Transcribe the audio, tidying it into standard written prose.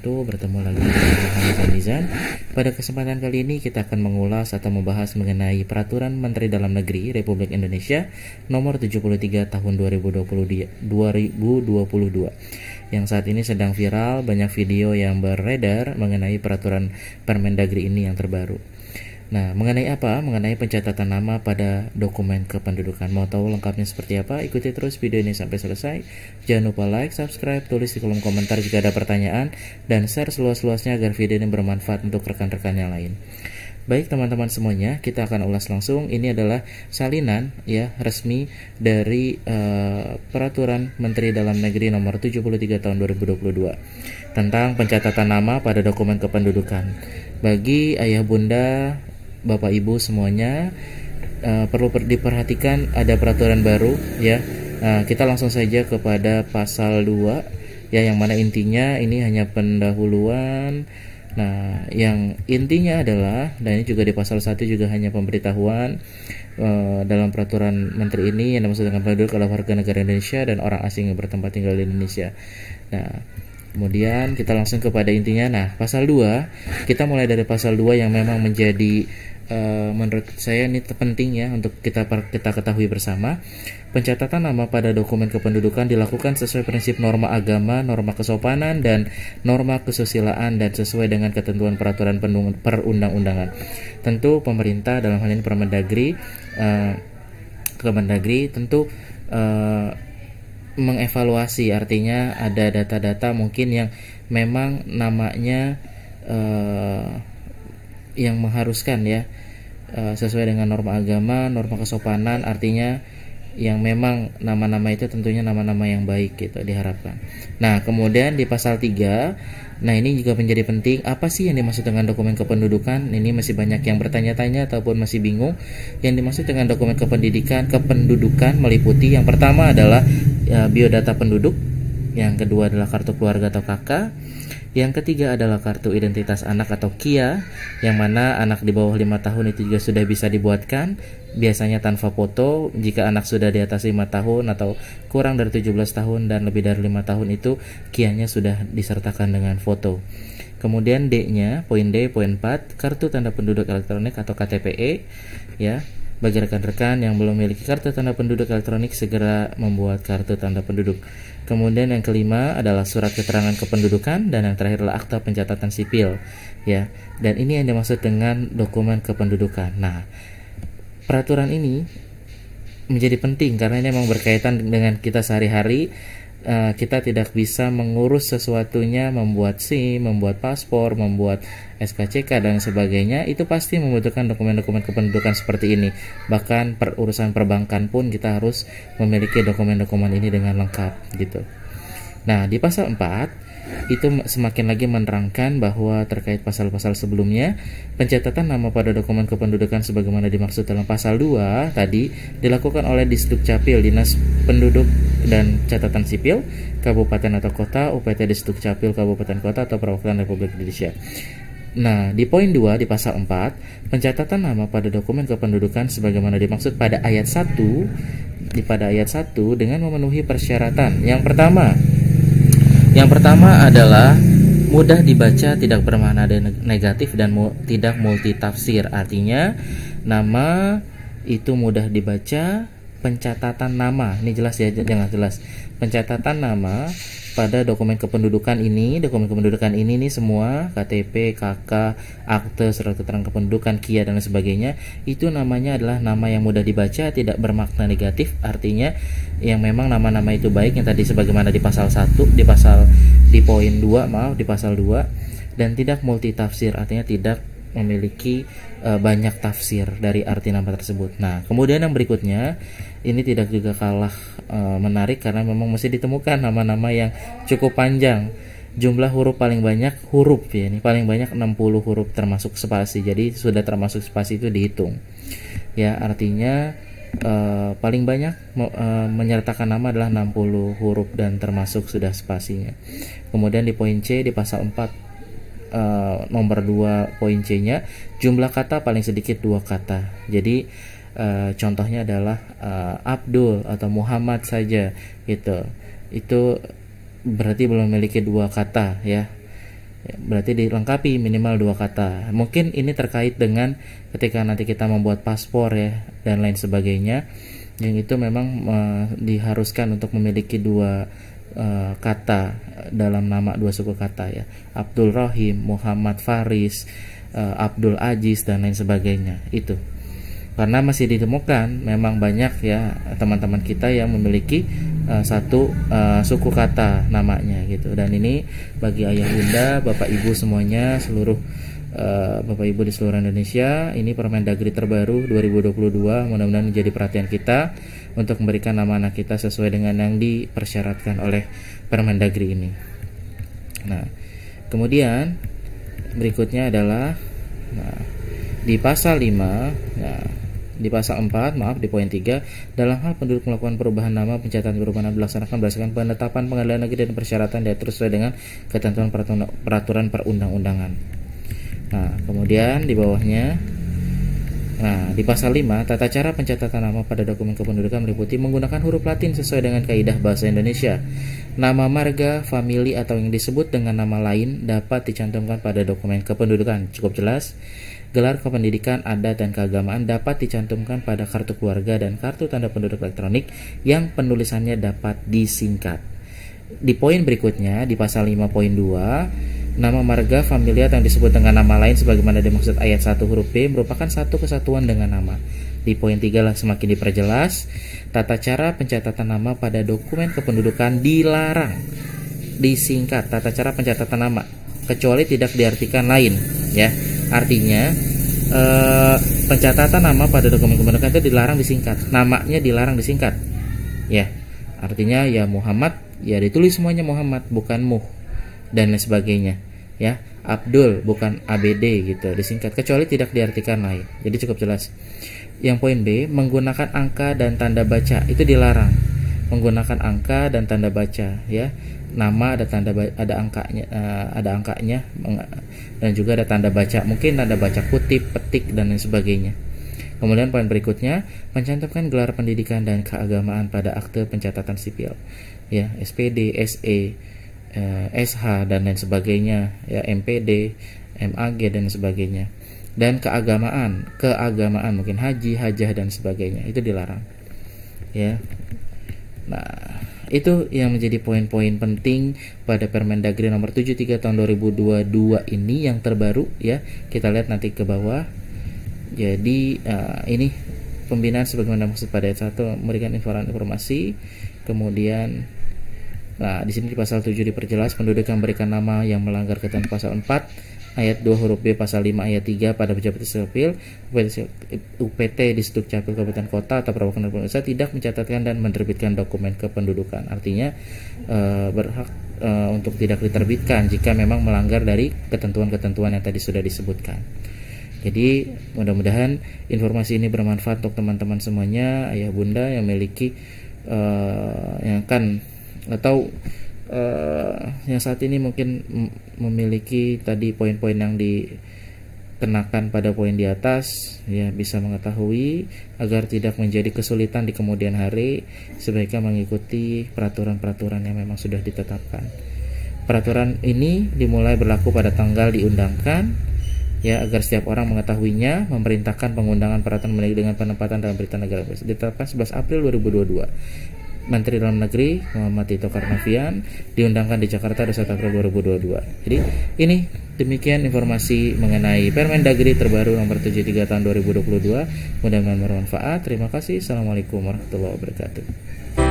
wabarakatuh. Bertemu lagi dengan Hamzah Mizan. Pada kesempatan kali ini kita akan mengulas atau membahas mengenai Peraturan Menteri Dalam Negeri Republik Indonesia Nomor 73 Tahun 2022 yang saat ini sedang viral. Banyak video yang beredar mengenai Peraturan Permendagri ini yang terbaru. Nah, mengenai apa? Mengenai pencatatan nama pada dokumen kependudukan. Mau tahu lengkapnya seperti apa? Ikuti terus video ini sampai selesai. Jangan lupa like, subscribe, tulis di kolom komentar jika ada pertanyaan, dan share seluas-luasnya agar video ini bermanfaat untuk rekan-rekan yang lain. Baik teman-teman semuanya, kita akan ulas langsung. Ini adalah salinan ya resmi dari Peraturan Menteri Dalam Negeri Nomor 73 Tahun 2022 tentang pencatatan nama pada dokumen kependudukan. Bagi ayah bunda, Bapak Ibu semuanya, perlu diperhatikan ada peraturan baru ya. Kita langsung saja kepada pasal 2 ya, yang mana intinya ini hanya pendahuluan. Nah, yang intinya adalah, dan ini juga di pasal 1 juga hanya pemberitahuan dalam peraturan menteri ini yang dimaksud dengan penduduk adalah warga negara Indonesia dan orang asing yang bertempat tinggal di Indonesia. Nah, kemudian kita langsung kepada intinya. Nah, pasal 2, kita mulai dari pasal 2 yang memang menjadi menurut saya ini penting ya untuk kita ketahui bersama. Pencatatan nama pada dokumen kependudukan dilakukan sesuai prinsip norma agama, norma kesopanan, dan norma kesusilaan, dan sesuai dengan ketentuan peraturan perundang-undangan. Tentu pemerintah dalam hal ini Kemendagri tentu mengevaluasi, artinya ada data-data mungkin yang memang namanya yang mengharuskan ya, sesuai dengan norma agama, norma kesopanan, artinya yang memang nama-nama itu tentunya nama-nama yang baik gitu diharapkan. Nah, kemudian di pasal 3, nah ini juga menjadi penting. Apa sih yang dimaksud dengan dokumen kependudukan? Ini masih banyak yang bertanya-tanya ataupun masih bingung. Yang dimaksud dengan dokumen kependudukan meliputi yang pertama adalah biodata penduduk, yang kedua adalah kartu keluarga atau KK, yang ketiga adalah kartu identitas anak atau KIA, yang mana anak di bawah 5 tahun itu juga sudah bisa dibuatkan, biasanya tanpa foto. Jika anak sudah di atas 5 tahun atau kurang dari 17 tahun dan lebih dari 5 tahun itu KIA-nya sudah disertakan dengan foto. Kemudian D-nya, poin D, poin 4, kartu tanda penduduk elektronik atau KTPE ya. Bagi rekan-rekan yang belum memiliki kartu tanda penduduk elektronik, segera membuat kartu tanda penduduk. Kemudian yang kelima adalah surat keterangan kependudukan, dan yang terakhir adalah akta pencatatan sipil ya. Dan ini yang dimaksud dengan dokumen kependudukan. Nah, peraturan ini menjadi penting karena ini memang berkaitan dengan kita sehari-hari. Kita tidak bisa mengurus sesuatunya, membuat SIM, membuat paspor, membuat SKCK dan sebagainya, itu pasti membutuhkan dokumen-dokumen kependudukan seperti ini. Bahkan urusan perbankan pun kita harus memiliki dokumen-dokumen ini dengan lengkap gitu. Nah, di pasal 4 itu semakin lagi menerangkan bahwa terkait pasal-pasal sebelumnya, pencatatan nama pada dokumen kependudukan sebagaimana dimaksud dalam pasal 2 tadi dilakukan oleh Disdukcapil, Dinas Penduduk dan Catatan Sipil, Kabupaten atau Kota, UPT Disdukcapil Kabupaten Kota atau Perwakilan Republik Indonesia. Nah, di poin 2 di pasal 4, pencatatan nama pada dokumen kependudukan sebagaimana dimaksud pada ayat 1 dengan memenuhi persyaratan. Yang pertama adalah mudah dibaca, tidak bermakna negatif, dan tidak multitafsir. Artinya nama itu mudah dibaca. Pencatatan nama, ini jelas ya, jangan jelas. Pencatatan nama pada dokumen kependudukan ini nih semua KTP, KK, akte, surat keterangan kependudukan, KIA dan sebagainya, itu namanya adalah nama yang mudah dibaca, tidak bermakna negatif. Artinya yang memang nama-nama itu baik, yang tadi sebagaimana di pasal 1, di poin 2, di pasal 2, dan tidak multitafsir, artinya tidak memiliki banyak tafsir dari arti nama tersebut. Nah, kemudian yang berikutnya ini tidak juga kalah menarik karena memang mesti ditemukan nama-nama yang cukup panjang. Jumlah huruf paling banyak ya, ini paling banyak 60 huruf termasuk spasi. Jadi sudah termasuk spasi itu dihitung. Ya, artinya paling banyak menyertakan nama adalah 60 huruf dan termasuk sudah spasinya. Kemudian di poin C di pasal 4 nomor 2 poin C-nya, jumlah kata paling sedikit 2 kata. Jadi contohnya adalah Abdul atau Muhammad saja gitu. Itu berarti belum memiliki 2 kata ya. Berarti dilengkapi minimal 2 kata. Mungkin ini terkait dengan ketika nanti kita membuat paspor ya dan lain sebagainya, yang itu memang diharuskan untuk memiliki 2 kata dalam nama, 2 suku kata ya. Abdul Rohim, Muhammad Faris, Abdul Aziz dan lain sebagainya. Itu karena masih ditemukan memang banyak ya teman-teman kita yang memiliki satu suku kata namanya gitu. Dan ini bagi ayah bunda, bapak ibu semuanya, seluruh bapak ibu di seluruh Indonesia, ini Permendagri terbaru 2022 mudah-mudahan menjadi perhatian kita untuk memberikan nama anak kita sesuai dengan yang dipersyaratkan oleh Permendagri ini. Nah, kemudian berikutnya adalah di pasal 5, di pasal 4, di poin 3, dalam hal penduduk melakukan perubahan nama, pencatatan perubahan dilaksanakan berdasarkan penetapan Pengadilan Negeri dan persyaratan diatur sesuai dengan ketentuan peraturan perundang-undangan. Nah, kemudian di bawahnya, di pasal 5, tata cara pencatatan nama pada dokumen kependudukan meliputi menggunakan huruf Latin sesuai dengan kaidah bahasa Indonesia. Nama marga, famili atau yang disebut dengan nama lain dapat dicantumkan pada dokumen kependudukan. Cukup jelas. Gelar kependidikan, adat, dan keagamaan dapat dicantumkan pada kartu keluarga dan kartu tanda penduduk elektronik yang penulisannya dapat disingkat. Di poin berikutnya, di pasal 5 poin 2, nama marga, familia yang disebut dengan nama lain sebagaimana dimaksud ayat 1 huruf B merupakan satu kesatuan dengan nama. Di poin 3 lah semakin diperjelas, tata cara pencatatan nama pada dokumen kependudukan dilarang disingkat tata cara pencatatan nama kecuali tidak diartikan lain ya. Artinya pencatatan nama pada dokumen kependudukan itu dilarang disingkat, namanya dilarang disingkat ya. Artinya ya Muhammad ya ditulis semuanya Muhammad, bukan Muh dan lain sebagainya ya. Abdul bukan ABD gitu, disingkat kecuali tidak diartikan lain. Jadi cukup jelas. Yang poin B, menggunakan angka dan tanda baca itu dilarang. Menggunakan angka dan tanda baca ya. Nama ada angkanya dan juga ada tanda baca. Mungkin tanda baca kutip, petik dan lain sebagainya. Kemudian poin berikutnya, mencantumkan gelar pendidikan dan keagamaan pada akte pencatatan sipil ya, SPD, SE, SH dan lain sebagainya ya, MPD, MAG dan sebagainya. Dan keagamaan mungkin haji, hajah dan sebagainya itu dilarang ya. Nah, itu yang menjadi poin-poin penting pada Permendagri nomor 73 tahun 2022 ini yang terbaru ya. Kita lihat nanti ke bawah. Jadi ini pembinaan sebagaimana maksud pada ayat 1 memberikan informasi. Kemudian di sini di pasal 7 diperjelas penduduk yang memberikan nama yang melanggar ketentuan pasal 4 ayat 2 huruf B pasal 5 ayat 3 pada pejabat sipil UPT di Sdukcapil Kabupaten Kota atau perwakilan pemerintah tidak mencatatkan dan menerbitkan dokumen kependudukan. Artinya berhak untuk tidak diterbitkan jika memang melanggar dari ketentuan-ketentuan yang tadi sudah disebutkan. Jadi mudah-mudahan informasi ini bermanfaat untuk teman-teman semuanya, ayah bunda yang memiliki yang akan atau yang saat ini mungkin memiliki tadi poin-poin yang dikenakan pada poin di atas ya, bisa mengetahui agar tidak menjadi kesulitan di kemudian hari. Sebaiknya mengikuti peraturan-peraturan yang memang sudah ditetapkan. Peraturan ini dimulai berlaku pada tanggal diundangkan ya, agar setiap orang mengetahuinya. Memerintahkan pengundangan peraturan dengan penempatan dalam berita negara ditetapkan 11 April 2022. Menteri Dalam Negeri Muhammad Tito Karnavian diundangkan di Jakarta 1 April 2022. Jadi ini demikian informasi mengenai Permendagri terbaru nomor 73 tahun 2022. Mudah-mudahan bermanfaat. Terima kasih. Assalamualaikum warahmatullahi wabarakatuh.